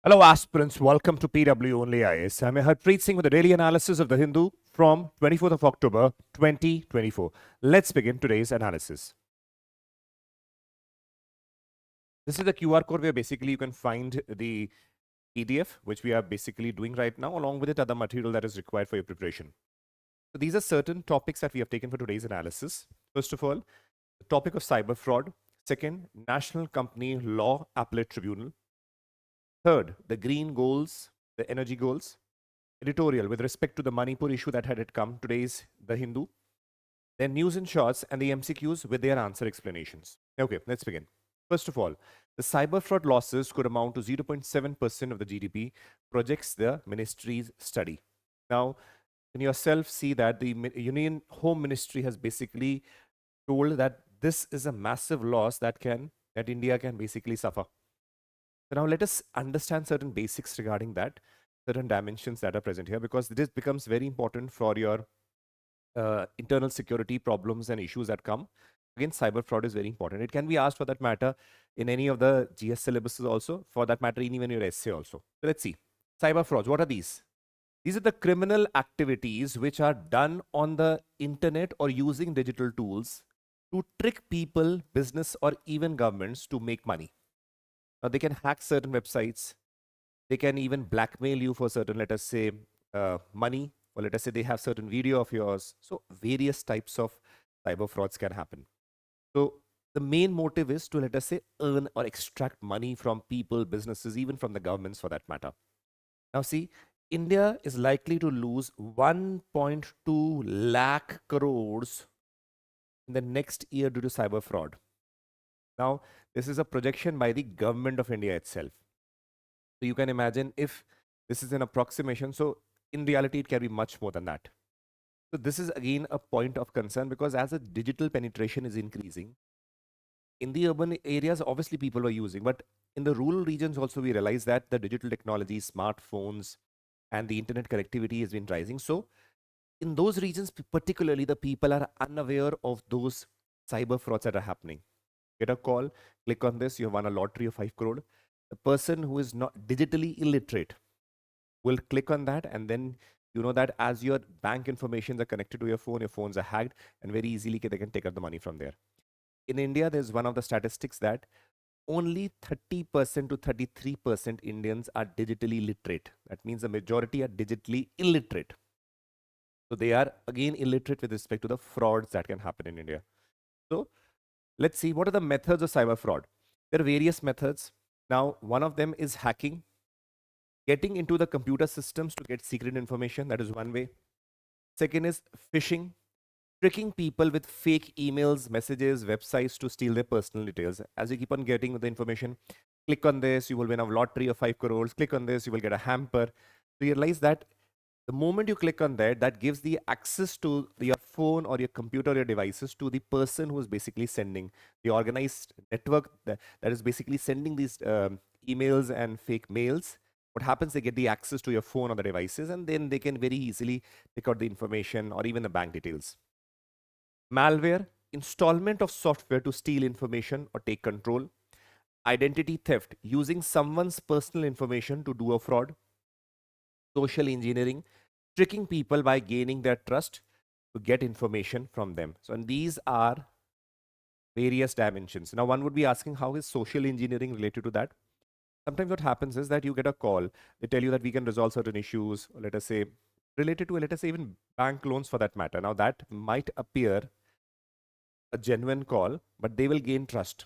Hello, aspirants. Welcome to PW OnlyIAS. I'm Harpreet Singh with the daily analysis of the Hindu from 24th of October 2024. Let's begin today's analysis. This is the QR code where basically you can find the PDF, which we are basically doing right now, along with it other material that is required for your preparation. So these are certain topics that we have taken for today's analysis. First of all, the topic of cyber fraud. Second, National Company Law Appellate Tribunal. Third, the green goals, the energy goals. Editorial with respect to the Manipur issue that had come today's The Hindu. Then news in shorts and the MCQs with their answer explanations. Okay, let's begin. First of all, the cyber fraud losses could amount to 0.7% of the GDP, projects the ministry's study. Now, you can yourself see that the Union Home Ministry has basically told that this is a massive loss that India can basically suffer. So now let us understand certain basics regarding that, certain dimensions that are present here, because this becomes very important for your internal security problems and issues that come. Again, cyber fraud is very important. It can be asked for that matter in any of the GS syllabuses also, for that matter, in even your essay also. So let's see. Cyber frauds, what are these? These are the criminal activities which are done on the internet or using digital tools to trick people, business, or even governments to make money. Now, they can hack certain websites. They can even blackmail you for certain, let us say, money, or let us say they have certain video of yours. So various types of cyber frauds can happen. So the main motive is to, let us say, earn or extract money from people, businesses, even from the governments for that matter. Now see, India is likely to lose 1.2 lakh crores in the next year due to cyber fraud. Now, this is a projection by the government of India itself. So you can imagine if this is an approximation. So in reality, it can be much more than that. So this is again a point of concern, because as the digital penetration is increasing, in the urban areas, obviously people are using, but in the rural regions also we realize that the digital technology, smartphones, and the internet connectivity has been rising. So in those regions, particularly, the people are unaware of those cyber frauds that are happening. Get a call, click on this, you have won a lottery of 5 crore. The person who is not digitally illiterate will click on that, and then you know that as your bank information are connected to your phones are hacked, and very easily they can take out the money from there. In India, there's one of the statistics that only 30% to 33% Indians are digitally literate. That means the majority are digitally illiterate. So they are again illiterate with respect to the frauds that can happen in India. So let's see, what are the methods of cyber fraud? There are various methods. Now, one of them is hacking, getting into the computer systems to get secret information. That is one way. Second is phishing, tricking people with fake emails, messages, websites to steal their personal details. As you keep on getting the information, click on this, you will win a lottery of 5 crores. Click on this, you will get a hamper. Realize that the moment you click on that, that gives the access to your phone or your computer or your devices to the person who is basically sending, the organized network that is basically sending these emails and fake mails. What happens, they get the access to your phone or the devices, and then they can very easily pick out the information or even the bank details. Malware, installment of software to steal information or take control. Identity theft, using someone's personal information to do a fraud. Social engineering, tricking people by gaining their trust to get information from them. So, and these are various dimensions. Now, one would be asking, how is social engineering related to that? Sometimes what happens is that you get a call, they tell you that we can resolve certain issues, or let us say, related to, let us say, even bank loans for that matter. Now, that might appear a genuine call, but they will gain trust.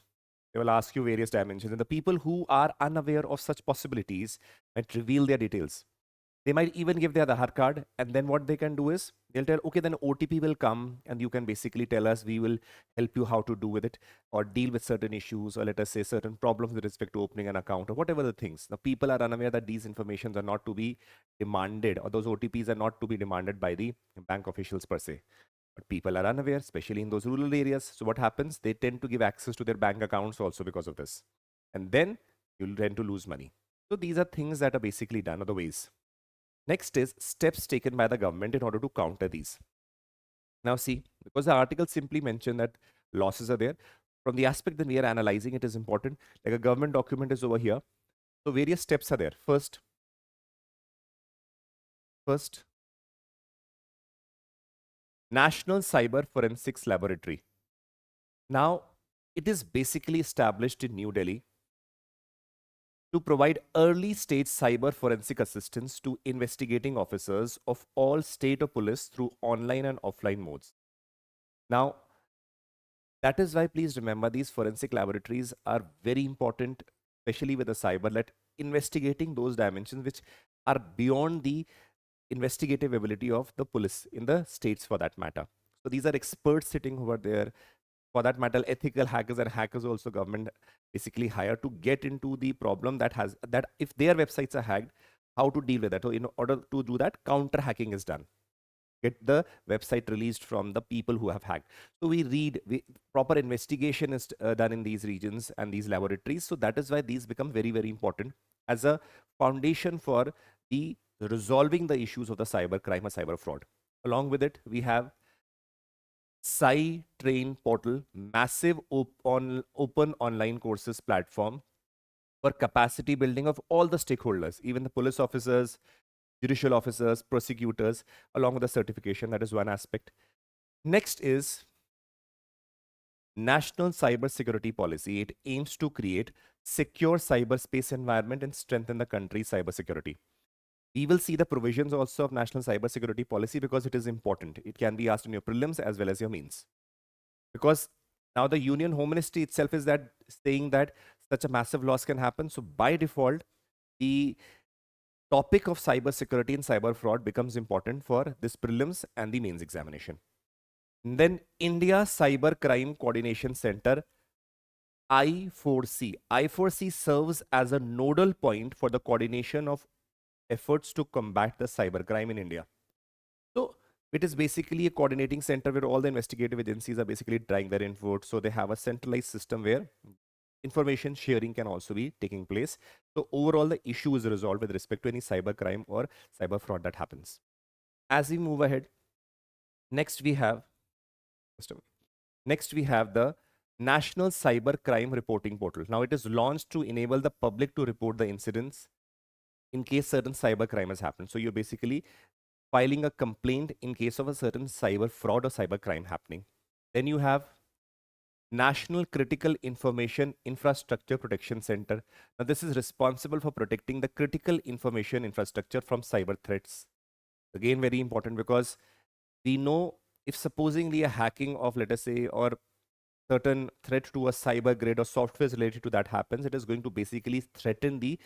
They will ask you various dimensions. And the people who are unaware of such possibilities might reveal their details. They might even give their Aadhaar card, and then what they can do is they'll tell, okay, then OTP will come, and you can basically tell us, we will help you how to do with it, or deal with certain issues, or let us say certain problems with respect to opening an account, or whatever the things. Now, people are unaware that these informations are not to be demanded, or those OTPs are not to be demanded by the bank officials per se. But people are unaware, especially in those rural areas. So what happens? They tend to give access to their bank accounts also because of this. And then you'll tend to lose money. So these are things that are basically done other ways. Next is steps taken by the government in order to counter these. Now see, because the article simply mentioned that losses are there, from the aspect that we are analyzing, it is important. Like a government document is over here. So various steps are there. First, National Cyber Forensics Laboratory. Now, it is basically established in New Delhi to provide early stage cyber forensic assistance to investigating officers of all state or police through online and offline modes. Now, that is why please remember these forensic laboratories are very important, especially with the cyber, that investigating those dimensions which are beyond the investigative ability of the police in the states for that matter. So these are experts sitting over there. For that matter, ethical hackers and hackers also government basically hire to get into the problem that has that if their websites are hacked, how to deal with that. So in order to do that, counter hacking is done. Get the website released from the people who have hacked. So proper investigation is done in these regions and these laboratories. So that is why these become very, very important as a foundation for the resolving the issues of the cyber crime or cyber fraud. Along with it, we have Train portal, massive open online courses platform for capacity building of all the stakeholders, even the police officers, judicial officers, prosecutors, along with the certification. That is one aspect. Next is National Cyber Security Policy. It aims to create secure cyberspace environment and strengthen the country's cybersecurity. We will see the provisions also of National Cyber Security Policy because it is important. It can be asked in your prelims as well as your mains. Because now the Union Home Ministry itself is that saying that such a massive loss can happen. So by default, the topic of cyber security and cyber fraud becomes important for this prelims and the mains examination. And then India Cyber Crime Coordination Center, I4C. I4C serves as a nodal point for the coordination of efforts to combat the cybercrime in India. So it is basically a coordinating center where all the investigative agencies are basically trying their input. So they have a centralized system where information sharing can also be taking place. So overall, the issue is resolved with respect to any cybercrime or cyber fraud that happens. As we move ahead, next we have the National Cyber Crime Reporting Portal. Now it is launched to enable the public to report the incidents in case certain cyber crime has happened. So you're basically filing a complaint in case of a certain cyber fraud or cyber crime happening. Then you have National Critical Information Infrastructure Protection Center. Now this is responsible for protecting the critical information infrastructure from cyber threats. Again, very important because we know if supposingly a hacking of, let us say, or certain threat to a cyber grid or software related to that happens, it is going to basically threaten the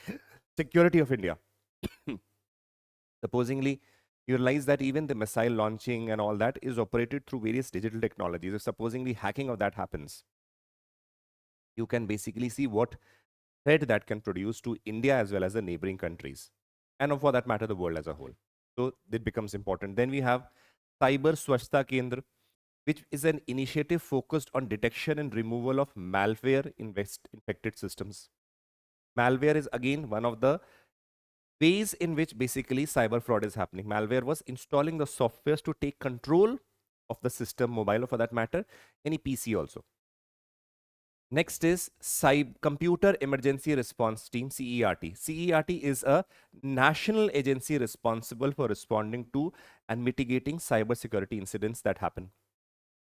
security of India. Supposingly, you realize that even the missile launching and all that is operated through various digital technologies. If supposingly hacking of that happens, you can basically see what threat that can produce to India as well as the neighboring countries, and for that matter, the world as a whole. So it becomes important. Then we have Cyber Swachhta Kendra, which is an initiative focused on detection and removal of malware infected systems. Malware is again one of the ways in which basically cyber fraud is happening. Malware was installing the softwares to take control of the system, mobile or for that matter, any PC also. Next is Computer Emergency Response Team, CERT. CERT is a national agency responsible for responding to and mitigating cybersecurity incidents that happen.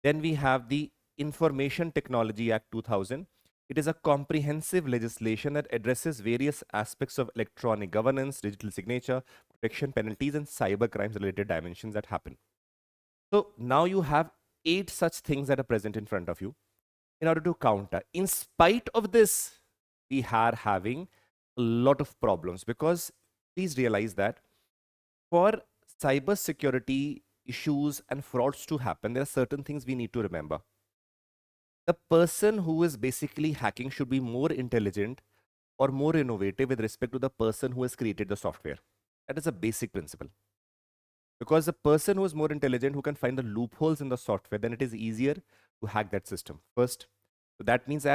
Then we have the Information Technology Act 2000. It is a comprehensive legislation that addresses various aspects of electronic governance, digital signature, protection, penalties, and cyber crimes related dimensions that happen. So now you have 8 such things that are present in front of you in order to counter. In spite of this, we are having a lot of problems because please realize that for cyber security issues and frauds to happen, there are certain things we need to remember. The person who is basically hacking should be more intelligent or more innovative with respect to the person who has created the software. That is a basic principle. Because the person who is more intelligent, who can find the loopholes in the software, then it is easier to hack that system first. So that means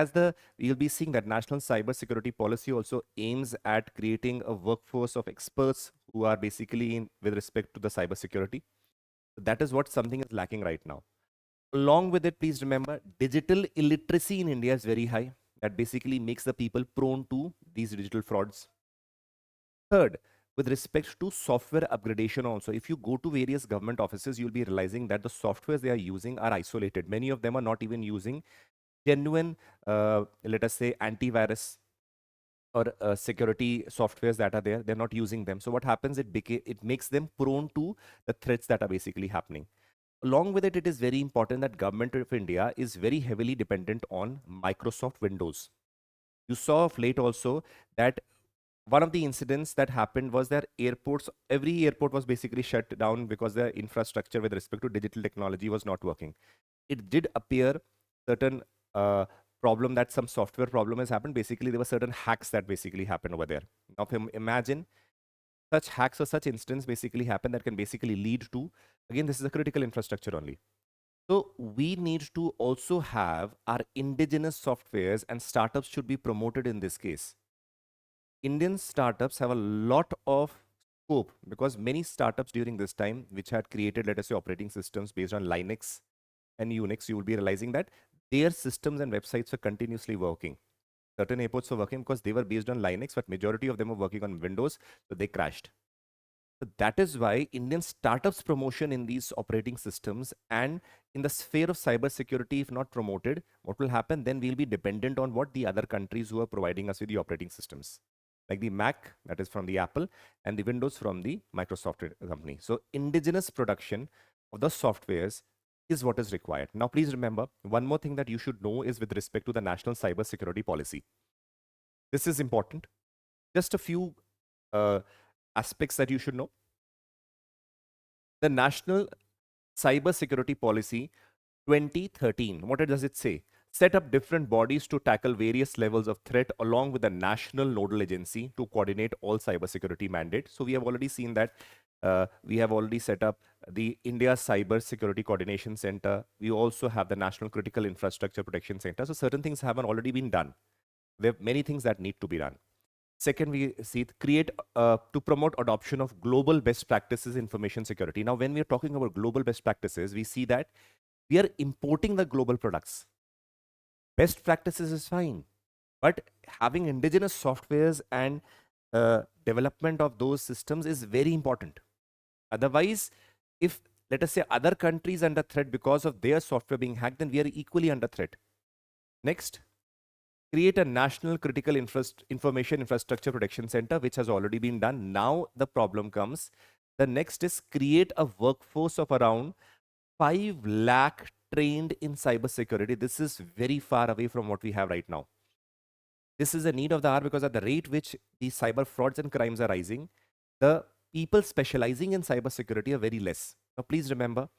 you'll be seeing that National Cyber Security Policy also aims at creating a workforce of experts who are basically with respect to the cyber security. That is what something is lacking right now. Along with it, please remember, digital illiteracy in India is very high. That basically makes the people prone to these digital frauds. Third, with respect to software upgradation also, if you go to various government offices, you'll be realizing that the softwares they are using are isolated. Many of them are not even using genuine, let us say, antivirus or security softwares that are there. They're not using them. So what happens, it makes them prone to the threats that are basically happening. Along with it, it is very important that government of India is very heavily dependent on Microsoft Windows. You saw of late also that one of the incidents that happened was that every airport was basically shut down because the infrastructure with respect to digital technology was not working. It did appear certain uh, problem that some software problem has happened. Basically, there were certain hacks that basically happened over there. Now, imagine such hacks or such incidents basically happen that can basically lead to, again, this is a critical infrastructure only. So we need to also have our indigenous softwares, and startups should be promoted in this case. Indian startups have a lot of scope because many startups during this time, which had created, let us say, operating systems based on Linux and Unix, you will be realizing that their systems and websites were continuously working. Certain airports were working because they were based on Linux, but majority of them were working on Windows, so they crashed. So that is why Indian startups promotion in these operating systems and in the sphere of cybersecurity, if not promoted, what will happen? Then we'll be dependent on what the other countries who are providing us with the operating systems, like the Mac, that is from the Apple, and the Windows from the Microsoft company. So indigenous production of the softwares is what is required. Now, please remember, one more thing that you should know is with respect to the national cybersecurity policy. This is important. Just a few aspects that you should know. The National Cybersecurity Policy 2013, what does it say? Set up different bodies to tackle various levels of threat along with a national nodal agency to coordinate all cybersecurity mandates. So we have already seen that we have already set up the India Cyber Security Coordination Center. We also have the National Critical Infrastructure Protection Center. So certain things haven't already been done. There are many things that need to be done. Second, we see create to promote adoption of global best practices in information security. Now, when we are talking about global best practices, we see that we are importing the global products. Best practices is fine, but having indigenous softwares and development of those systems is very important. Otherwise, if let us say other countries under threat because of their software being hacked, then we are equally under threat. Next, create a national critical information infrastructure protection center, which has already been done. Now the problem comes. The next is create a workforce of around 5 lakh trained in cybersecurity. This is very far away from what we have right now. This is a need of the hour because at the rate which these cyber frauds and crimes are rising, the people specializing in cybersecurity are very less. Now, please remember,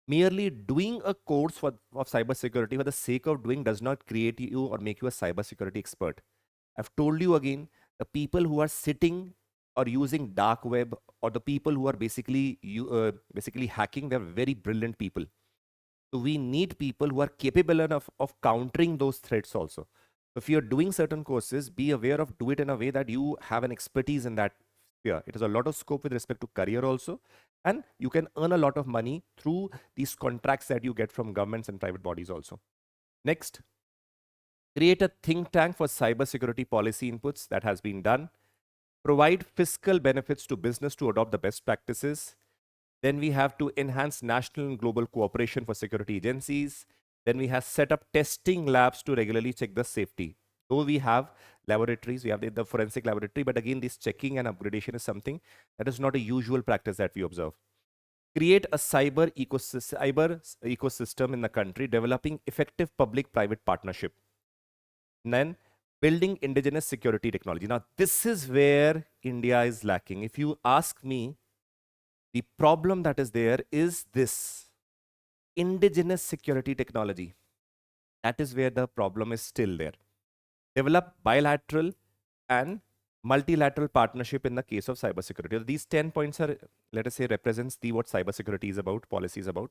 merely doing a course of cybersecurity for the sake of doing does not create you or make you a cybersecurity expert. I've told you again, the people who are sitting or using dark web, or the people who are basically hacking, they're very brilliant people. So we need people who are capable enough of countering those threats also. If you're doing certain courses, be aware of do it in a way that you have an expertise in that sphere. It has a lot of scope with respect to career also. And you can earn a lot of money through these contracts that you get from governments and private bodies also. Next, create a think tank for cybersecurity policy inputs. That has been done. Provide fiscal benefits to business to adopt the best practices. Then we have to enhance national and global cooperation for security agencies. Then we have set up testing labs to regularly check the safety. Though we have laboratories, we have the forensic laboratory, but again, this checking and upgradation is something that is not a usual practice that we observe. Create a cyber ecosystem in the country, developing effective public-private partnership. And then building indigenous security technology. Now, this is where India is lacking. If you ask me, the problem that is there is this indigenous security technology. That is where the problem is still there. Develop bilateral and multilateral partnership in the case of cybersecurity. These 10 points are, let us say, represents what cybersecurity is about, policy is about.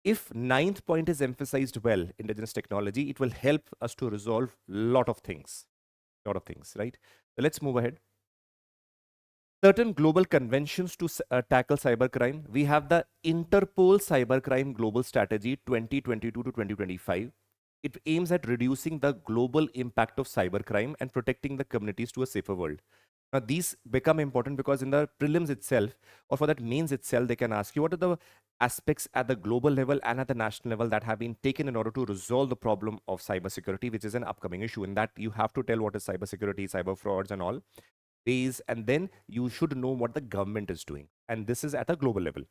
If ninth point is emphasized well, indigenous technology, it will help us to resolve lot of things, right? So let's move ahead. Certain global conventions to tackle cybercrime. We have the Interpol Cybercrime Global Strategy 2022 to 2025. It aims at reducing the global impact of cybercrime and protecting the communities to a safer world. Now, these become important because in the prelims itself, or for that mains itself, they can ask you what are the aspects at the global level and at the national level that have been taken in order to resolve the problem of cybersecurity, which is an upcoming issue. In that, you have to tell what is cybersecurity, cyber frauds, and all ways, and then you should know what the government is doing. And this is at a global level.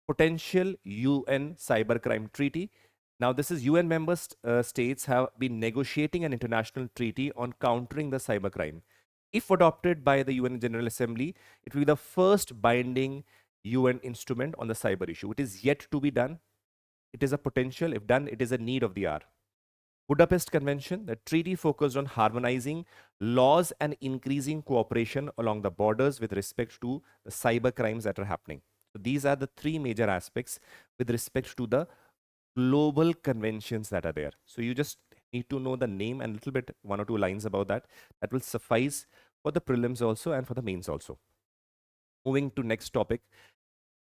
Potential UN cybercrime treaty. Now, this is UN member states have been negotiating an international treaty on countering the cybercrime. If adopted by the UN General Assembly, it will be the first binding UN instrument on the cyber issue. It is yet to be done. It is a potential. If done, it is a need of the hour. Budapest Convention, the treaty focused on harmonizing laws and increasing cooperation along the borders with respect to the cyber crimes that are happening. So these are the three major aspects with respect to the global conventions that are there. So you just need to know the name and a little bit, one or two lines about that. That will suffice for the prelims also and for the mains also. Moving to next topic.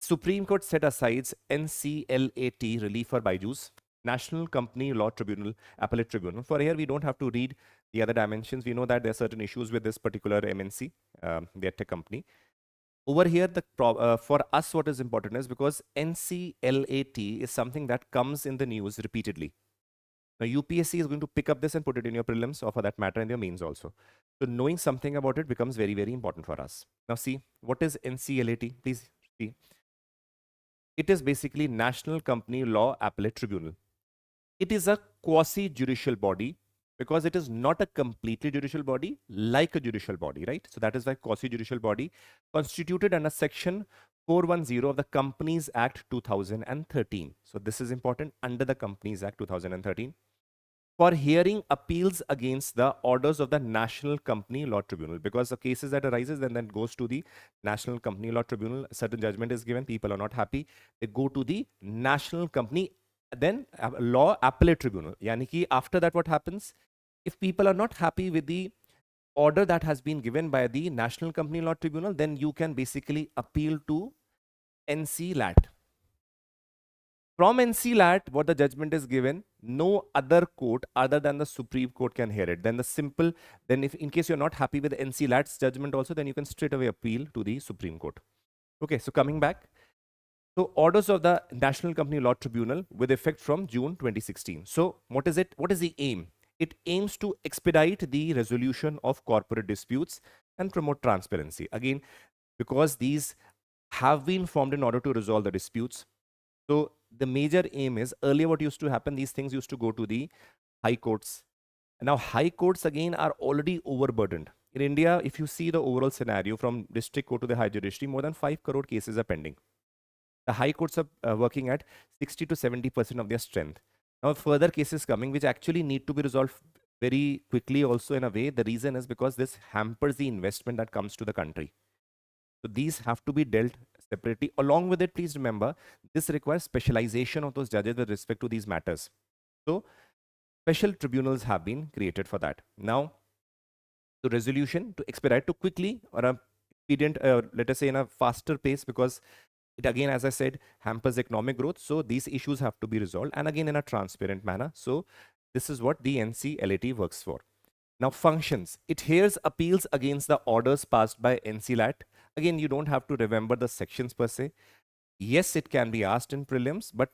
Supreme Court set aside NCLAT relief for Byju's. National Company Law Tribunal, Appellate Tribunal. For here, we don't have to read the other dimensions. We know that there are certain issues with this particular MNC, their tech company. Over here, for us, what is important is because NCLAT is something that comes in the news repeatedly. Now, UPSC is going to pick up this and put it in your prelims, or for that matter, in your mains also. So, knowing something about it becomes very, very important for us. Now, see, what is NCLAT? Please see. It is basically National Company Law Appellate Tribunal. It is a quasi-judicial body because it is not a completely judicial body like a judicial body, right? So that is why quasi-judicial body, constituted under section 410 of the Companies Act 2013. So this is important, under the Companies Act 2013. For hearing appeals against the orders of the National Company Law Tribunal, because the cases that arises then goes to the National Company Law Tribunal. A certain judgment is given, people are not happy, they go to the National Company then Law Appellate Tribunal. Yani ki after that, what happens? If people are not happy with the order that has been given by the National Company Law Tribunal, then you can basically appeal to NCLAT. From NCLAT, what the judgment is given, no other court other than the Supreme Court can hear it. Then the simple, then if in case you're not happy with NCLAT's judgment also, then you can straight away appeal to the Supreme Court. Okay, so coming back. So orders of the National Company Law Tribunal with effect from June 2016. So what is it? What is the aim? It aims to expedite the resolution of corporate disputes and promote transparency. Again, because these have been formed in order to resolve the disputes. So the major aim is, earlier what used to happen, these things used to go to the high courts. Now high courts again are already overburdened. In India, if you see the overall scenario from district court to the high judiciary, more than 5 crore cases are pending. The high courts are working at 60 to 70% of their strength. Now, further cases coming, which actually need to be resolved very quickly also in a way. The reason is because this hampers the investment that comes to the country. So these have to be dealt separately. Along with it, please remember, this requires specialization of those judges with respect to these matters. So special tribunals have been created for that. Now, the resolution to expedite to quickly or a expedient, let us say in a faster pace, because it again, as I said, hampers economic growth. So these issues have to be resolved, and again in a transparent manner. So this is what the NCLAT works for. Now functions. It hears appeals against the orders passed by NCLAT. Again, you don't have to remember the sections per se. Yes, it can be asked in prelims, but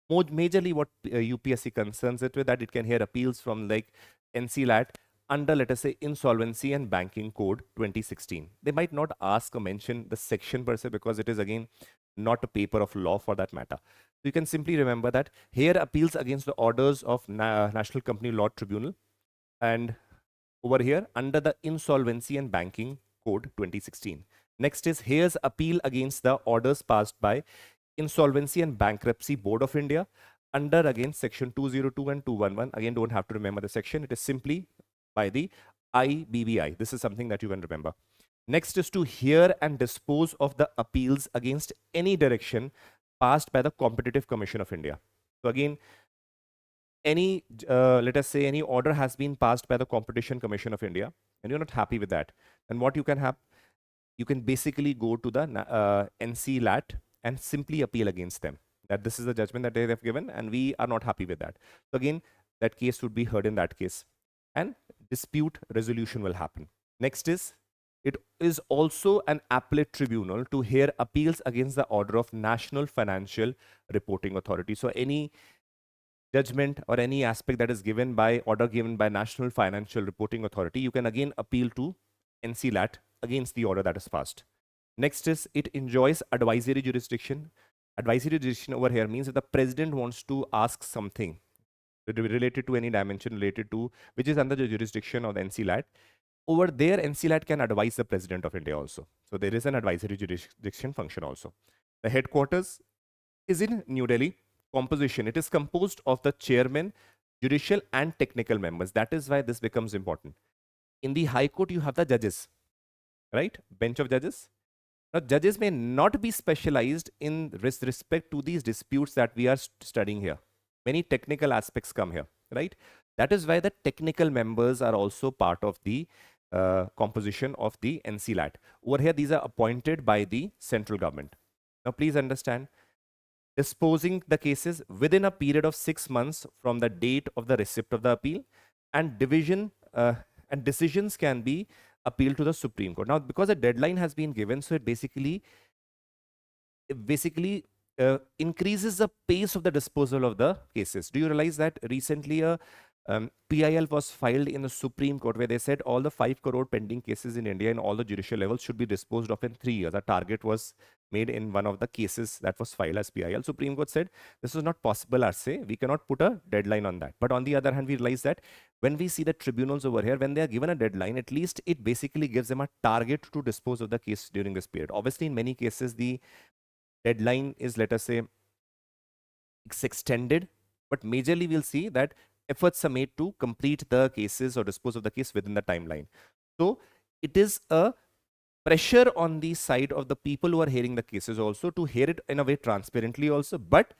more majorly what UPSC concerns it with, that it can hear appeals from like NCLAT under, let us say, Insolvency and Banking Code 2016. They might not ask or mention the section per se because it is again not a paper of law for that matter. So you can simply remember that here appeals against the orders of National Company Law Tribunal, and over here under the Insolvency and Banking Code 2016. Next is here's appeal against the orders passed by Insolvency and Bankruptcy Board of India under again section 202 and 211. Again, don't have to remember the section. It is simply by the IBBI. This is something that you can remember. Next is to hear and dispose of the appeals against any direction passed by the Competitive Commission of India. So again, any, let us say any order has been passed by the Competition Commission of India and you're not happy with that, then what you can have, you can basically go to the NCLAT and simply appeal against them, that this is the judgment that they have given and we are not happy with that. So again, that case would be heard in that case and dispute resolution will happen. Next is It is also an appellate tribunal to hear appeals against the order of National Financial Reporting Authority. So any judgment or any aspect that is given by order given by National Financial Reporting Authority, you can again appeal to NCLAT against the order that is passed. Next is it enjoys advisory jurisdiction. Advisory jurisdiction over here means if the president wants to ask something related to any dimension related to which is under the jurisdiction of the NCLAT, over there NCLAT can advise the president of India also. So there is an advisory jurisdiction function also. The headquarters is in New Delhi. Composition, it is composed of the chairman, judicial and technical members. That is why this becomes important. In the High Court, you have the judges, right? Bench of judges. Now, judges may not be specialized in respect to these disputes that we are studying here. Many technical aspects come here, right? That is why the technical members are also part of the composition of the NCLAT. Over here, these are appointed by the central government. Now, please understand, disposing the cases within a period of 6 months from the date of the receipt of the appeal, and division and decisions can be appealed to the Supreme Court. Now, because a deadline has been given, so it basically increases the pace of the disposal of the cases. Do you realize that recently a PIL was filed in the Supreme Court where they said all the 5 crore pending cases in India in all the judicial levels should be disposed of in 3 years. A target was made in one of the cases that was filed as PIL. Supreme Court said this is not possible as say, we cannot put a deadline on that. But on the other hand, we realize that when we see the tribunals over here, when they are given a deadline, at least it basically gives them a target to dispose of the case during this period. Obviously, in many cases, the deadline is, let us say, it's extended, but majorly we'll see that efforts are made to complete the cases or dispose of the case within the timeline. So it is a pressure on the side of the people who are hearing the cases also to hear it in a way transparently also, but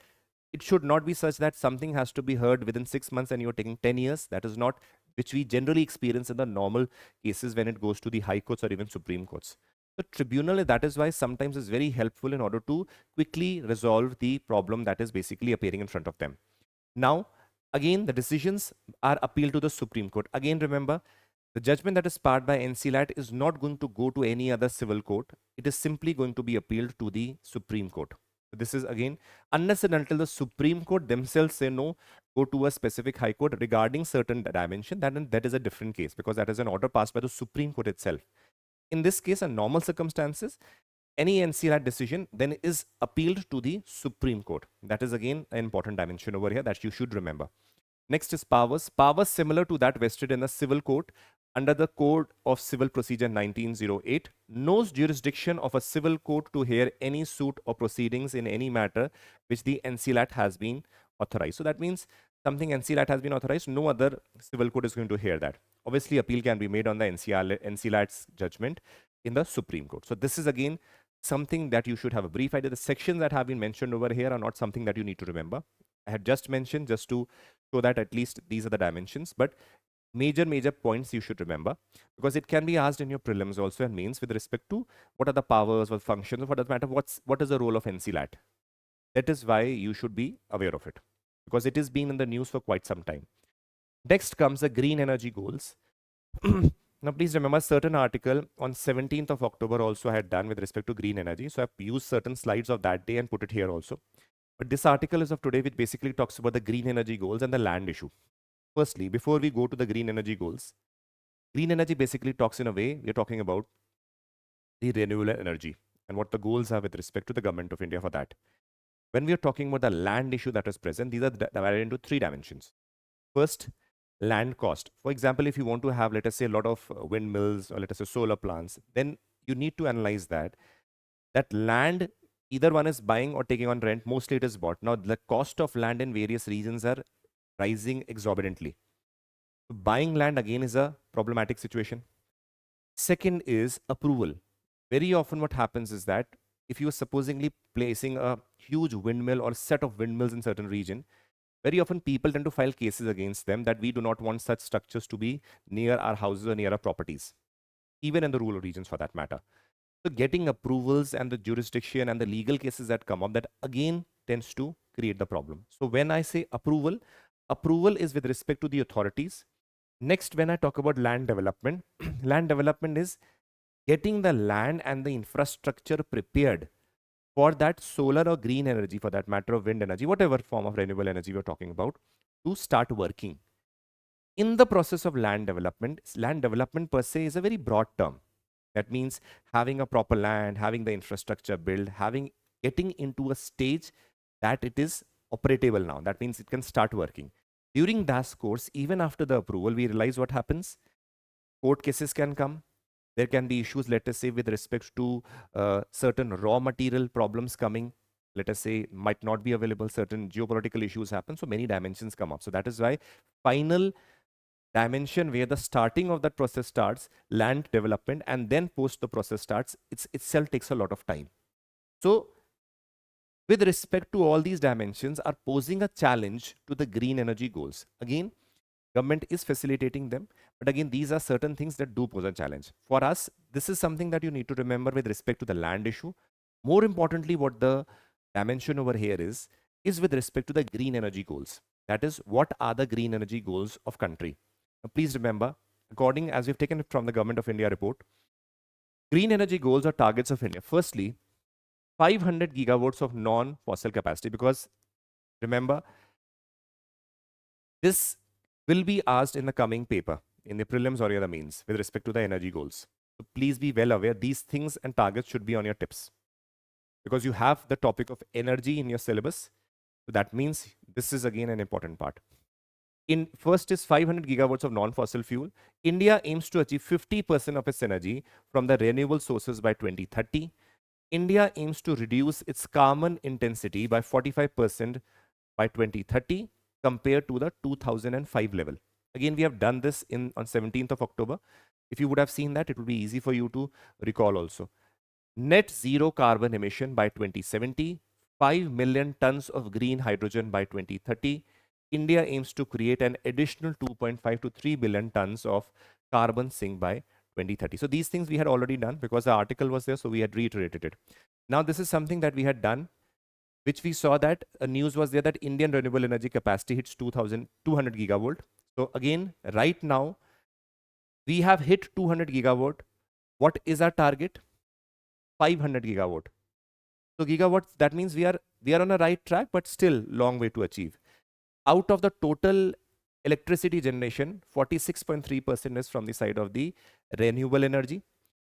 it should not be such that something has to be heard within 6 months and you're taking 10 years. That is not which we generally experience in the normal cases when it goes to the high courts or even Supreme Courts. The tribunal, that is why sometimes is very helpful in order to quickly resolve the problem that is basically appearing in front of them. Now, again, the decisions are appealed to the Supreme Court. Again, remember, the judgment that is passed by NCLAT is not going to go to any other civil court. It is simply going to be appealed to the Supreme Court. This is again, unless and until the Supreme Court themselves say no, go to a specific high court regarding certain dimension, that is a different case because that is an order passed by the Supreme Court itself. In this case, in normal circumstances, any NCLAT decision then is appealed to the Supreme Court. That is again an important dimension over here that you should remember. Next is powers. Powers similar to that vested in a civil court under the Code of Civil Procedure 1908 knows jurisdiction of a civil court to hear any suit or proceedings in any matter which the NCLAT has been authorized. So that means something NCLAT has been authorized, no other civil court is going to hear that. Obviously, appeal can be made on the NCLAT's judgment in the Supreme Court. So this is again something that you should have a brief idea. The sections that have been mentioned over here are not something that you need to remember. I had just mentioned just to show that at least these are the dimensions, but major points you should remember because it can be asked in your prelims also and mains with respect to what are the powers or functions, what does matter, what is the role of NCLAT. That is why you should be aware of it because it has been in the news for quite some time. Next comes the green energy goals. Now, please remember certain article on 17th of October also I had done with respect to green energy. So I've used certain slides of that day and put it here also. But this article is of today, which basically talks about the green energy goals and the land issue. Firstly, before we go to the green energy goals, green energy basically talks in a way, we're talking about the renewable energy and what the goals are with respect to the government of India for that. When we are talking about the land issue that is present, these are divided into 3 dimensions. First, land cost. For example, if you want to have, let us say, a lot of windmills or let us say solar plants, then you need to analyze that land, either one is buying or taking on rent, mostly it is bought. Now, the cost of land in various regions are rising exorbitantly. So buying land again is a problematic situation. Second is approval. Very often what happens is that if you are supposedly placing a huge windmill or set of windmills in certain region, very often people tend to file cases against them that we do not want such structures to be near our houses or near our properties, even in the rural regions for that matter. So getting approvals and the jurisdiction and the legal cases that come up, that again tends to create the problem. So when I say approval, approval is with respect to the authorities. Next, when I talk about land development, land development is getting the land and the infrastructure prepared for that solar or green energy, for that matter of wind energy, whatever form of renewable energy we're talking about, to start working. In the process of land development per se is a very broad term. That means having a proper land, having the infrastructure built, getting into a stage that it is operatable now. That means it can start working. During that course, even after the approval, we realize what happens. Court cases can come. There can be issues, let us say, with respect to certain raw material problems coming. Let us say might not be available. Certain geopolitical issues happen. So many dimensions come up. So that is why final dimension where the starting of that process starts, land development, and then post the process starts, itself takes a lot of time. So with respect to all these dimensions are posing a challenge to the green energy goals. Again, government is facilitating them, but again, these are certain things that do pose a challenge. For us, this is something that you need to remember with respect to the land issue. More importantly, what the dimension over here is with respect to the green energy goals. That is, what are the green energy goals of country? Now, please remember, according as we've taken it from the Government of India report, green energy goals are targets of India. Firstly, 500 gigawatts of non-fossil capacity, because remember, this will be asked in the coming paper, in the prelims or the mains, with respect to the energy goals. So please be well aware, these things and targets should be on your tips, because you have the topic of energy in your syllabus. So that means this is again an important part. In first is 500 gigawatts of non-fossil fuel. India aims to achieve 50% of its energy from the renewable sources by 2030. India aims to reduce its carbon intensity by 45% by 2030 compared to the 2005 level. Again, we have done this on 17th of October. If you would have seen that, it would be easy for you to recall also. Net zero carbon emission by 2070, 5 million tons of green hydrogen by 2030. India aims to create an additional 2.5 to 3 billion tons of carbon sink by 2030. So these things we had already done because the article was there, so we had reiterated it. Now this is something that we had done, which we saw that a news was there that Indian renewable energy capacity hits 2,200 gigawatt. So again, right now, we have hit 200 gigawatt. What is our target? 500 gigawatt. So gigawatts, that means we are on a right track, but still long way to achieve. Out of the total electricity generation, 46.3% is from the side of the renewable energy.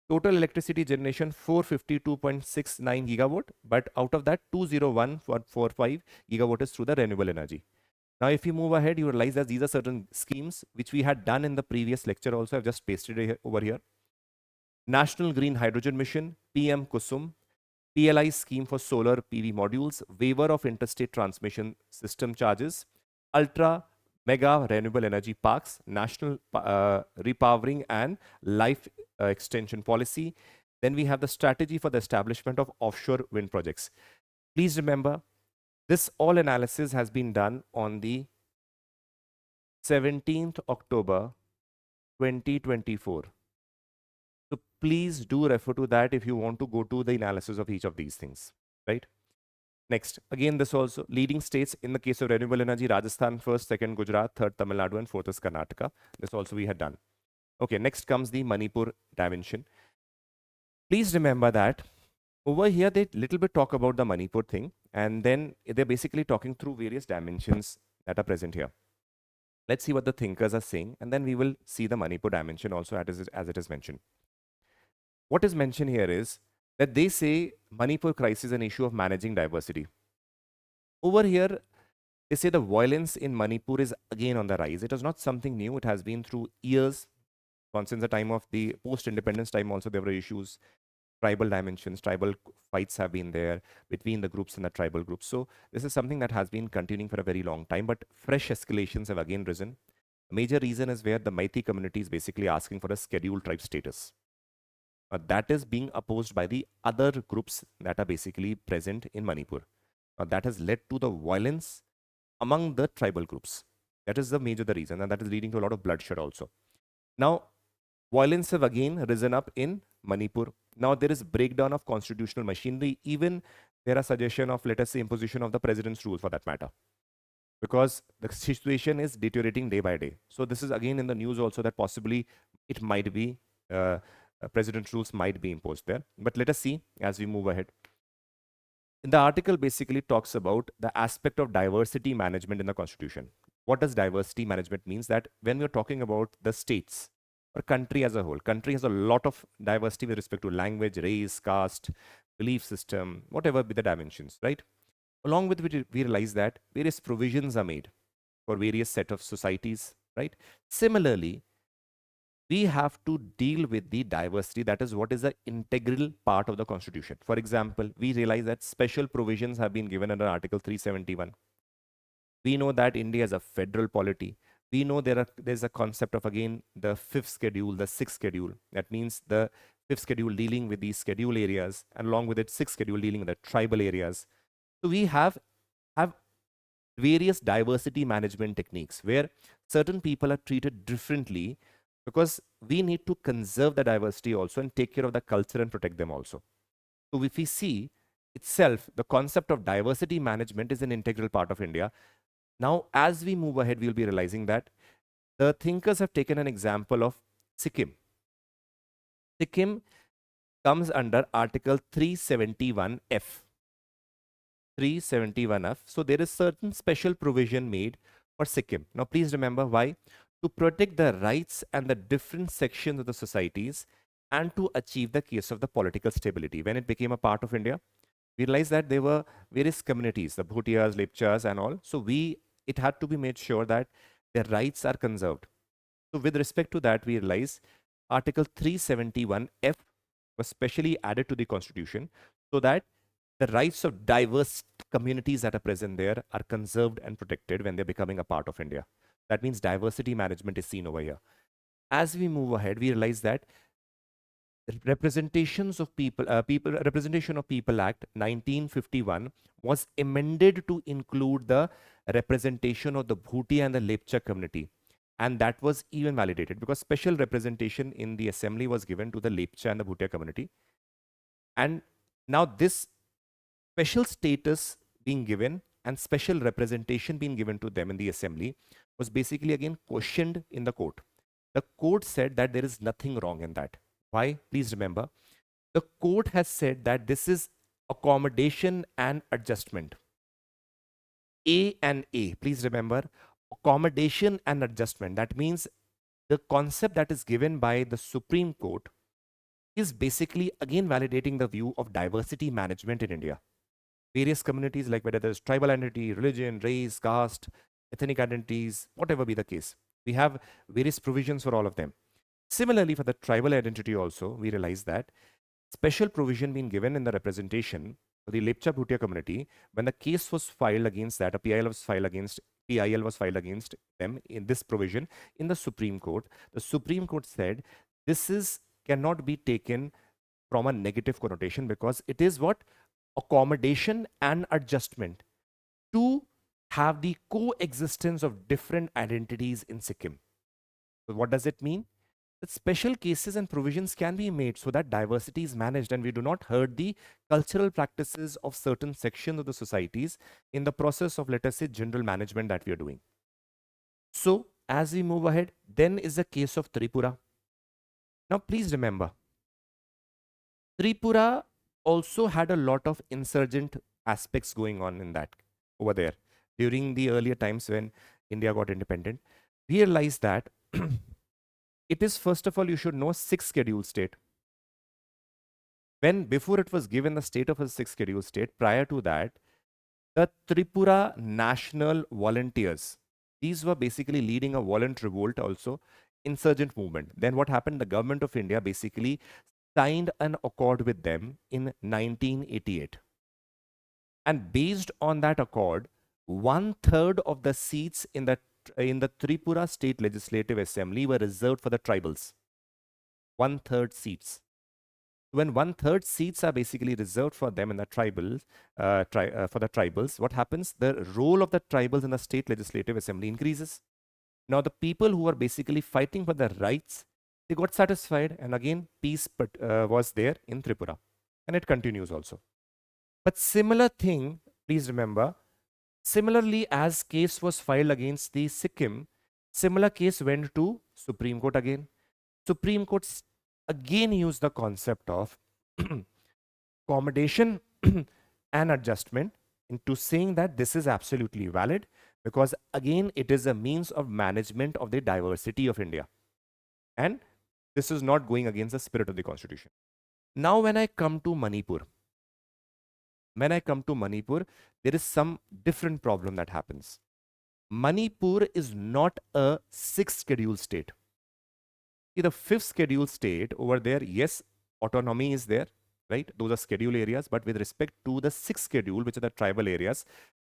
Total electricity generation 452.69 gigawatt, but out of that 201.45 gigawatt is through the renewable energy. Now, if you move ahead, you realize that these are certain schemes which we had done in the previous lecture also. I've just pasted it over here. National Green Hydrogen Mission, PM Kusum, PLI scheme for solar PV modules, waiver of interstate transmission system charges, ultra mega renewable energy parks, national repowering and life extension policy. Then we have the strategy for the establishment of offshore wind projects. Please remember, this all analysis has been done on the 17th October 2024. So please do refer to that if you want to go to the analysis of each of these things, right? Next, again, this also leading states in the case of renewable energy, Rajasthan first, second Gujarat, third Tamil Nadu, and fourth is Karnataka. This also we had done. Okay, next comes the Manipur dimension. Please remember that over here, they little bit talk about the Manipur thing, and then they're basically talking through various dimensions that are present here. Let's see what the thinkers are saying, and then we will see the Manipur dimension also as it is mentioned. What is mentioned here is that they say Manipur crisis is an issue of managing diversity. Over here, they say the violence in Manipur is again on the rise. It is not something new. It has been through years. Since the time of the post-independence time also, there were issues, tribal dimensions, tribal fights have been there between the groups and the tribal groups. So this is something that has been continuing for a very long time, but fresh escalations have again risen. A major reason is where the Meitei community is basically asking for a scheduled tribe status. That is being opposed by the other groups that are basically present in Manipur. That has led to the violence among the tribal groups. That is the reason, and that is leading to a lot of bloodshed also. Now, violence have again risen up in Manipur. Now there is breakdown of constitutional machinery. Even there are suggestion of, let us say, imposition of the president's rule for that matter, because the situation is deteriorating day by day. So this is again in the news also that possibly it might be president rules might be imposed there. But let us see as we move ahead. In the article basically talks about the aspect of diversity management in the constitution. What does diversity management means? That when we're talking about the states or country as a whole, country has a lot of diversity with respect to language, race, caste, belief system, whatever be the dimensions, right? Along with which we realize that various provisions are made for various set of societies, right? Similarly, we have to deal with the diversity. That is what is an integral part of the constitution. For example, we realize that special provisions have been given under Article 371. We know that India is a federal polity. We know there's a concept of, again, the fifth schedule, the sixth schedule. That means the fifth schedule dealing with these schedule areas, and along with it, sixth schedule dealing with the tribal areas. So we have various diversity management techniques where certain people are treated differently, because we need to conserve the diversity also and take care of the culture and protect them also. So if we see itself, the concept of diversity management is an integral part of India. Now, as we move ahead, we'll be realizing that the thinkers have taken an example of Sikkim. Sikkim comes under Article 371F. 371F. So there is certain special provision made for Sikkim. Now, please remember why. To protect the rights and the different sections of the societies, and to achieve the case of the political stability. When it became a part of India, we realized that there were various communities, the Bhutias, Lepchas and all. So it had to be made sure that their rights are conserved. So with respect to that, we realize Article 371F was specially added to the constitution so that the rights of diverse communities that are present there are conserved and protected when they're becoming a part of India. That means diversity management is seen over here. As we move ahead, we realize that Representation of People Act 1951 was amended to include the representation of the Bhutia and the Lepcha community. And that was even validated because special representation in the assembly was given to the Lepcha and the Bhutia community. And now this special status being given and special representation being given to them in the assembly was basically again questioned in the court. The court said that there is nothing wrong in that. Why? Please remember, the court has said that this is accommodation and adjustment. A and A. Please remember, accommodation and adjustment. That means the concept that is given by the Supreme Court is basically again validating the view of diversity management in India. Various communities, like whether there's tribal identity, religion, race, caste, ethnic identities, whatever be the case, we have various provisions for all of them. Similarly, for the tribal identity also, we realize that special provision being given in the representation for the Lepcha Bhutia community, when the case was filed against that, a PIL was filed against them in this provision in the Supreme Court. The Supreme Court said this cannot be taken from a negative connotation, because it is what? Accommodation and adjustment to have the coexistence of different identities in Sikkim. So what does it mean? That special cases and provisions can be made so that diversity is managed and we do not hurt the cultural practices of certain sections of the societies in the process of, let us say, general management that we are doing. So as we move ahead, then is the case of Tripura. Now please remember, Tripura also had a lot of insurgent aspects going on in that over there during the earlier times when India got independent. We realized that it is, first of all, you should know, sixth schedule state. Before it was given the state of a sixth schedule state, prior to that, the Tripura National Volunteers, these were basically leading a violent revolt also, insurgent movement. Then what happened? The government of India basically signed an accord with them in 1988. And based on that accord, 1/3 of the seats in the Tripura State Legislative Assembly were reserved for the tribals. 1/3 seats. When 1/3 seats are basically reserved for them in the tribals, what happens? The role of the tribals in the State Legislative Assembly increases. Now the people who are basically fighting for their rights, they got satisfied, and again peace was there in Tripura, and it continues also. But similar thing, please remember, similarly, as case was filed against the Sikkim, similar case went to Supreme Court again. Supreme Court again use the concept of accommodation and adjustment into saying that this is absolutely valid, because again it is a means of management of the diversity of India, and this is not going against the spirit of the constitution. Now when I come to Manipur, there is some different problem that happens. Manipur is not a sixth schedule state. See, the fifth schedule state over there, yes, autonomy is there, right? Those are schedule areas, but with respect to the sixth schedule, which are the tribal areas,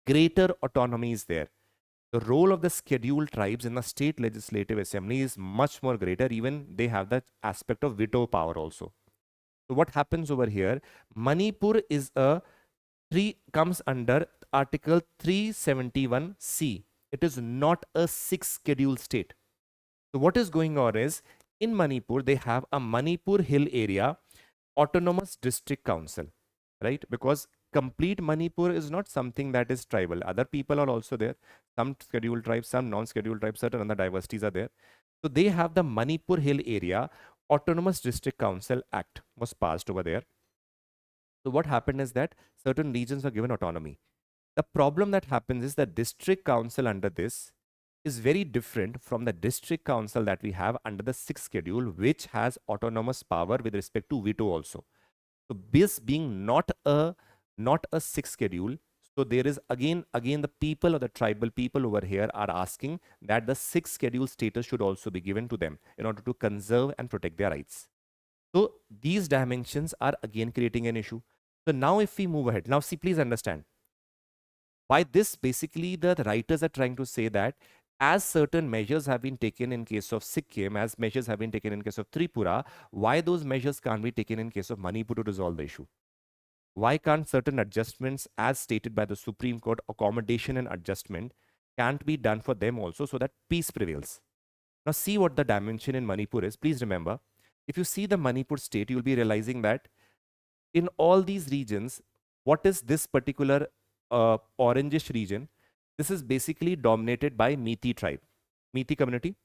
greater autonomy is there. The role of the scheduled tribes in the state legislative assembly is much more greater. Even they have that aspect of veto power also. So what happens over here? Manipur is comes under Article 371C. It is not a sixth schedule state. So what is going on is, in Manipur, they have a Manipur Hill Area Autonomous District Council, right? Because complete Manipur is not something that is tribal. Other people are also there. Some scheduled tribes, some non-scheduled tribes, certain other diversities are there. So they have the Manipur Hill Area Autonomous District Council Act was passed over there. So what happened is that certain regions are given autonomy. The problem that happens is the district council under this is very different from the district council that we have under the sixth schedule, which has autonomous power with respect to veto also. So this being not a sixth schedule, so there is again the people or the tribal people over here are asking that the sixth schedule status should also be given to them in order to conserve and protect their rights. So these dimensions are again creating an issue. So now if we move ahead, now see, please understand why this basically the writers are trying to say that as certain measures have been taken in case of Sikkim, as measures have been taken in case of Tripura, why those measures can't be taken in case of Manipur to resolve the issue? Why can't certain adjustments as stated by the Supreme Court, accommodation and adjustment, can't be done for them also so that peace prevails? Now see what the dimension in Manipur is. Please remember, if you see the Manipur state, you'll be realizing that in all these regions, what is this particular orangish region? This is basically dominated by Methi tribe, Methi community.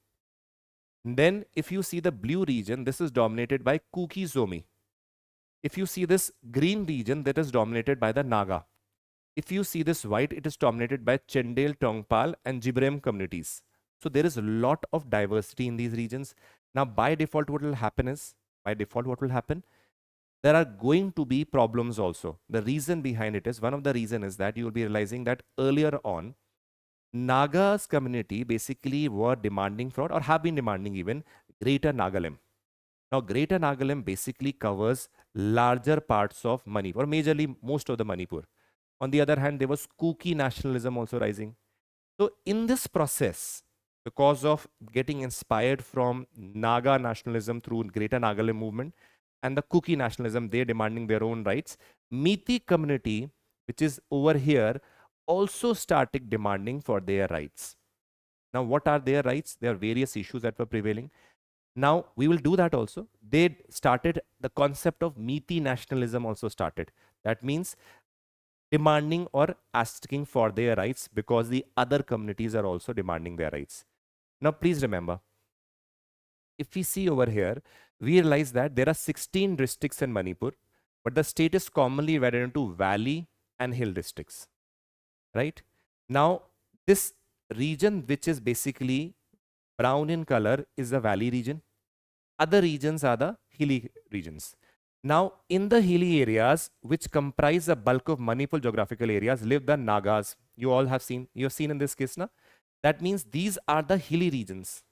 And then if you see the blue region, this is dominated by Kuki Zomi. If you see this green region, that is dominated by the Naga. If you see this white, it is dominated by Chendel, Tongpal and Jibrem communities. So there is a lot of diversity in these regions. Now by default, what will happen is, there are going to be problems also. The reason behind it is, one of the reason is that you will be realizing that earlier on, Nagas community basically were demanding for, or have been demanding even, Greater Nagalim. Now, Greater Nagalim basically covers larger parts of Manipur, majorly most of the Manipur. On the other hand, there was Kuki nationalism also rising. So, in this process, because of getting inspired from Naga nationalism through Greater Nagalim movement and the Kuki nationalism, they demanding their own rights, Methi community, which is over here, also started demanding for their rights. Now, what are their rights? There are various issues that were prevailing. Now, we will do that also. They started the concept of Methi nationalism also started. That means demanding or asking for their rights because the other communities are also demanding their rights. Now, please remember, if we see over here, we realize that there are 16 districts in Manipur, but the state is commonly divided into valley and hill districts, right? Now, this region, which is basically brown in color, is the valley region. Other regions are the hilly regions. Now, in the hilly areas, which comprise the bulk of Manipur geographical areas, live the Nagas. You all have seen, in this case, na? That means these are the hilly regions.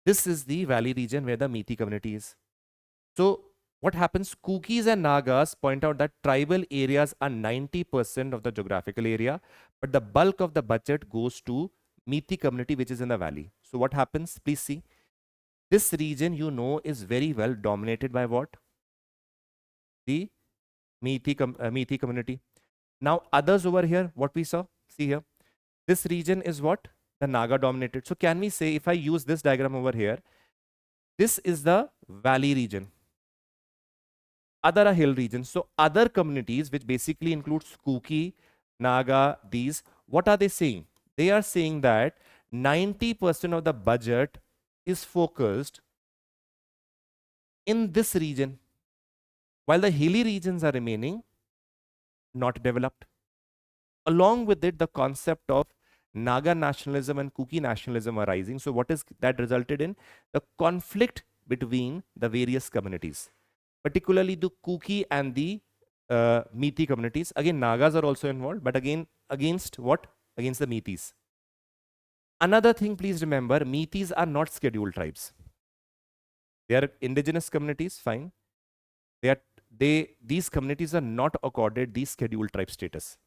This is the valley region where the Methi community is. So what happens? Kukis and Nagas point out that tribal areas are 90% of the geographical area, but the bulk of the budget goes to Methi community, which is in the valley. So what happens? Please see. This region, is very well dominated by what? The Methi community. Now, others over here, what we saw? See here. This region is what? The Naga dominated. So can we say, if I use this diagram over here, this is the valley region. Other are hill regions. So other communities, which basically includes Kuki, Naga, these, what are they saying? They are saying that 90% of the budget is focused in this region, while the hilly regions are remaining not developed. Along with it, the concept of Naga nationalism and Kuki nationalism arising. So what is that resulted in? The conflict between the various communities, particularly the Kuki and the Meeti communities. Again, Nagas are also involved, but again, against what? Against the Meetis. Another thing, please remember, Meetis are not scheduled tribes. They are indigenous communities, fine. These communities are not accorded the scheduled tribe status.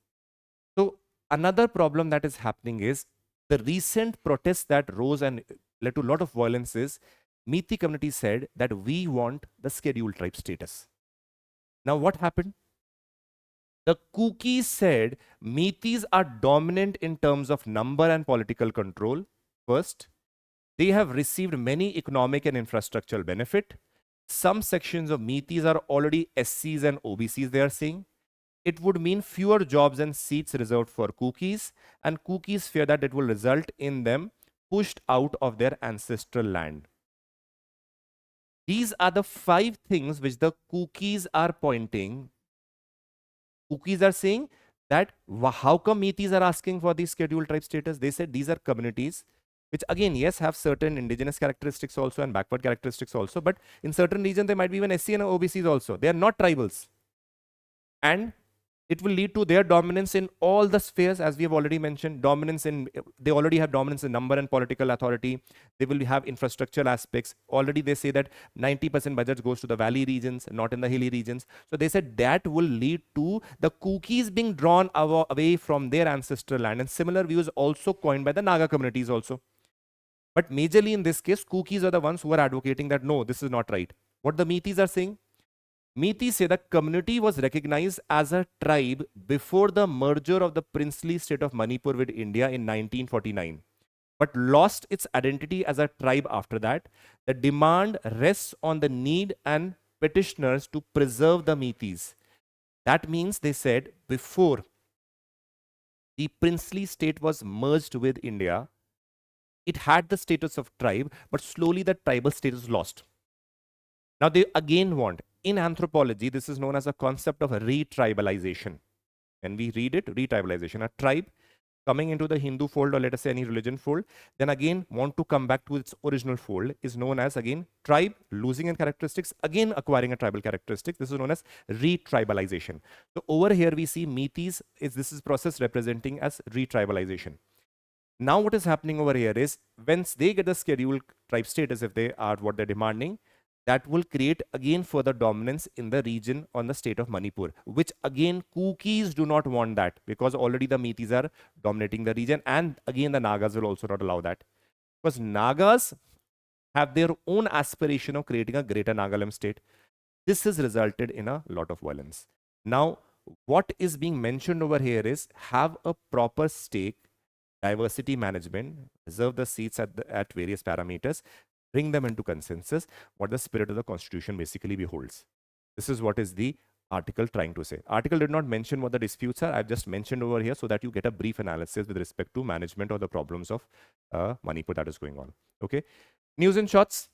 So another problem that is happening is the recent protests that rose and led to a lot of violence is Meeti community said that we want the scheduled tribe status. Now what happened? The Kukis said Meetis are dominant in terms of number and political control. First, they have received many economic and infrastructural benefit. Some sections of Meetis are already SCs and OBCs, they are saying. It would mean fewer jobs and seats reserved for Kukis, and Kukis fear that it will result in them pushed out of their ancestral land. These are the 5 things which the Kukis are pointing. Kukis are saying that how come Meetis are asking for the scheduled tribe status? They said these are communities which again, yes, have certain indigenous characteristics also and backward characteristics also, but in certain regions they might be even SC and OBCs also. They are not tribals. And it will lead to their dominance in all the spheres, as we have already mentioned. They already have dominance in number and political authority. They will have infrastructural aspects. Already they say that 90% budget goes to the valley regions, not in the hilly regions. So they said that will lead to the Kukis being drawn away from their ancestral land. And similar views also coined by the Naga communities also. But majorly in this case, Kukis are the ones who are advocating that no, this is not right. What the Meetis are saying? Meetis say the community was recognized as a tribe before the merger of the princely state of Manipur with India in 1949, but lost its identity as a tribe after that. The demand rests on the need and petitioners to preserve the Meetis. That means, they said, before the princely state was merged with India, it had the status of tribe, but slowly the tribal status lost. Now they again want, in anthropology, this is known as a concept of retribalization. When we read it, retribalization, a tribe coming into the Hindu fold, or let us say any religion fold, then again want to come back to its original fold, is known as again tribe losing in characteristics, again acquiring a tribal characteristic. This is known as retribalization. So over here we see Meetis this is process representing as retribalization. Now what is happening over here is, once they get the scheduled tribe status, if they are what they're demanding, that will create again further dominance in the region on the state of Manipur, which again Kukis do not want that, because already the Meetis are dominating the region, and again the Nagas will also not allow that, because Nagas have their own aspiration of creating a greater Nagaland state. This has resulted in a lot of violence. Now what is being mentioned over here is have a proper stake, diversity management, reserve the seats at various parameters, bring them into consensus, what the spirit of the constitution basically beholds. This is what is the article trying to say. Article did not mention what the disputes are. I've just mentioned over here so that you get a brief analysis with respect to management or the problems of Manipur that is going on. Okay. News and shots.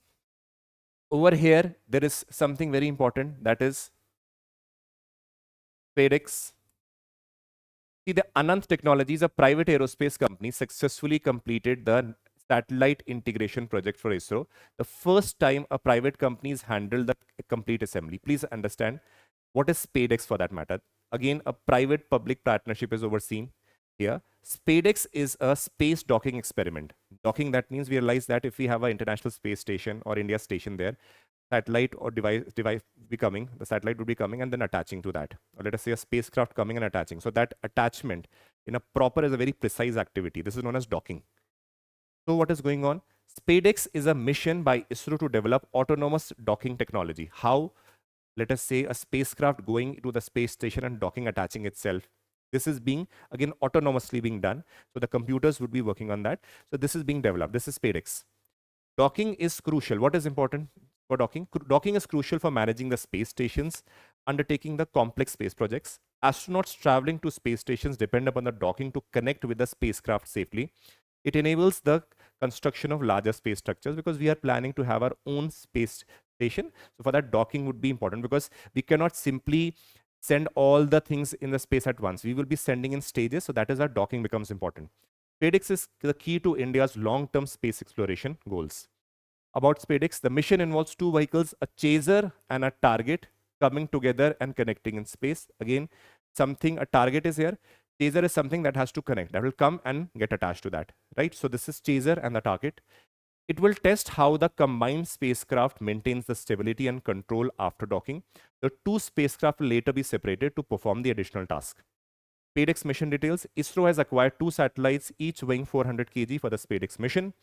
Over here, there is something very important, that is FedEx. See, the Anant Technologies, a private aerospace company, successfully completed the satellite integration project for ISRO. The first time a private company has handled the complete assembly. Please understand what is SpadeX for that matter. Again, a private-public partnership is overseen here. SpadeX is a space docking experiment. Docking, that means we realize that if we have an international space station or India station there, satellite or device be coming, the satellite would be coming and then attaching to that. Or let us say a spacecraft coming and attaching. So that attachment in a proper is a very precise activity. This is known as docking. So what is going on? SpadeX is a mission by ISRO to develop autonomous docking technology. How, let us say, a spacecraft going to the space station and docking, attaching itself. This is being, again, autonomously being done. So the computers would be working on that. So this is being developed. This is SpadeX. Docking is crucial. What is important for docking? Docking is crucial for managing the space stations, undertaking the complex space projects. Astronauts traveling to space stations depend upon the docking to connect with the spacecraft safely. It enables the construction of larger space structures, because we are planning to have our own space station. So for that, docking would be important because we cannot simply send all the things in the space at once. We will be sending in stages. So that is why docking becomes important. SpaceX is the key to India's long-term space exploration goals. About SpaceX, the mission involves two vehicles, a chaser and a target, coming together and connecting in space. Again, a target is here. Chaser is something that has to connect, that will come and get attached to that, right? So this is chaser and the target. It will test how the combined spacecraft maintains the stability and control after docking. The two spacecraft will later be separated to perform the additional task. SpaceX mission details. ISRO has acquired two satellites, each weighing 400 kg for the SpaceX mission.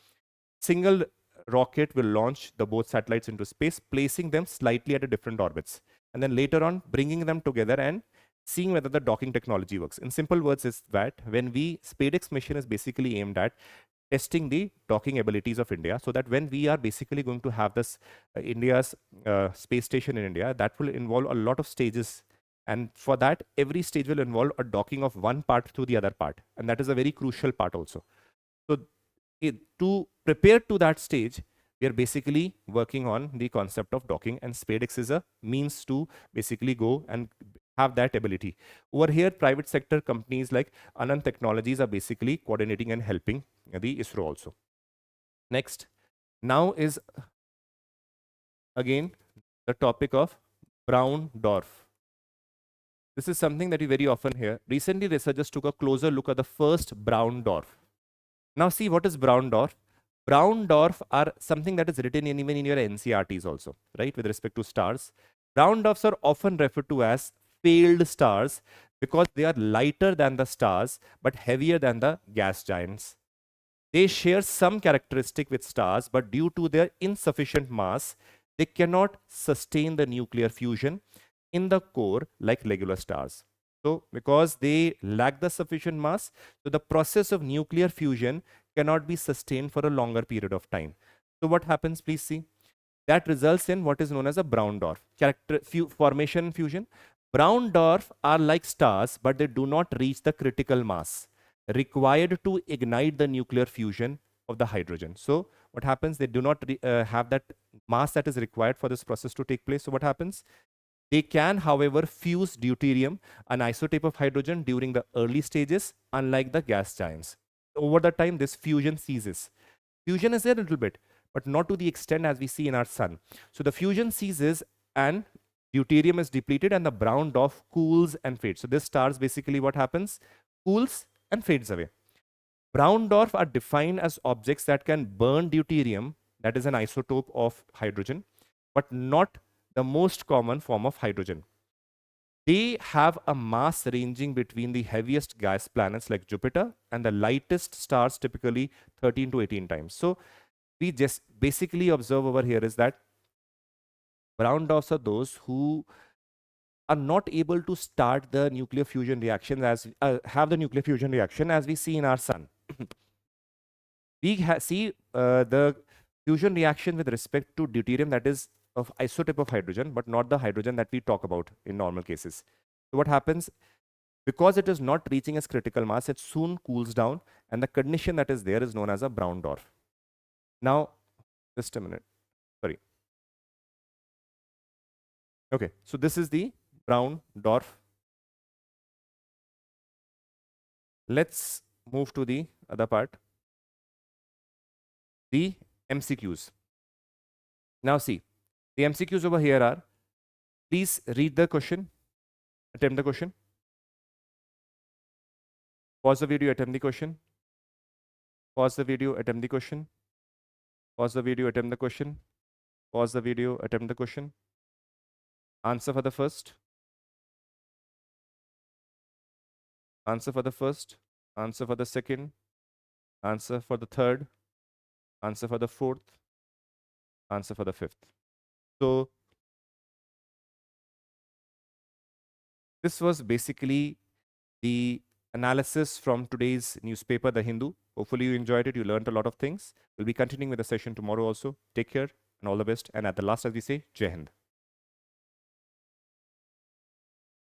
Single rocket will launch the both satellites into space, placing them slightly at a different orbits, and then later on bringing them together and seeing whether the docking technology works. In simple words, is that when SpaceX mission is basically aimed at testing the docking abilities of India, so that when we are basically going to have this India's space station in India, that will involve a lot of stages. And for that, every stage will involve a docking of one part to the other part. And that is a very crucial part also. So to prepare to that stage, we are basically working on the concept of docking, and SpaceX is a means to basically go and have that ability. Over here, private sector companies like Anand Technologies are basically coordinating and helping the ISRO also. Next, now is again the topic of brown dwarf. This is something that we very often hear. Recently, researchers took a closer look at the first brown dwarf. Now see, what is brown dwarf? Brown dwarf are something that is written even in your NCRTs also, right, with respect to stars. Brown dwarfs are often referred to as failed stars because they are lighter than the stars but heavier than the gas giants. They share some characteristic with stars, but due to their insufficient mass, they cannot sustain the nuclear fusion in the core like regular stars. So because they lack the sufficient mass, so the process of nuclear fusion cannot be sustained for a longer period of time. So what happens, please see? That results in what is known as a brown dwarf. Formation fusion. Brown dwarf are like stars, but they do not reach the critical mass required to ignite the nuclear fusion of the hydrogen. So what happens? They do not have that mass that is required for this process to take place. So what happens? They can, however, fuse deuterium, an isotope of hydrogen, during the early stages, unlike the gas giants. Over the time, this fusion ceases. Fusion is there a little bit, but not to the extent as we see in our sun. So the fusion ceases and deuterium is depleted and the brown dwarf cools and fades. So this stars basically what happens? Cools and fades away. Brown dwarf are defined as objects that can burn deuterium, that is an isotope of hydrogen, but not the most common form of hydrogen. They have a mass ranging between the heaviest gas planets like Jupiter and the lightest stars, typically 13 to 18 times. So we just basically observe over here is that brown dwarfs are those who are not able to start the nuclear fusion reaction as have the nuclear fusion reaction as we see in our sun. We see the fusion reaction with respect to deuterium, that is of isotope of hydrogen, but not the hydrogen that we talk about in normal cases. So what happens? Because it is not reaching its critical mass, it soon cools down, and the condition that is there is known as a brown dwarf. Now, just a minute. Sorry. Okay, so this is the brown dwarf. Let's move to the other part, the MCQs. Now see, the MCQs over here are, please read the question, attempt the question. Pause the video, attempt the question. Pause the video, attempt the question. Pause the video, attempt the question. Pause the video, attempt the question. Answer for the first. Answer for the first. Answer for the second. Answer for the third. Answer for the fourth. Answer for the fifth. So this was basically the analysis from today's newspaper, The Hindu. Hopefully you enjoyed it. You learned a lot of things. We'll be continuing with the session tomorrow also. Take care and all the best. And at the last, as we say, Jai Hind.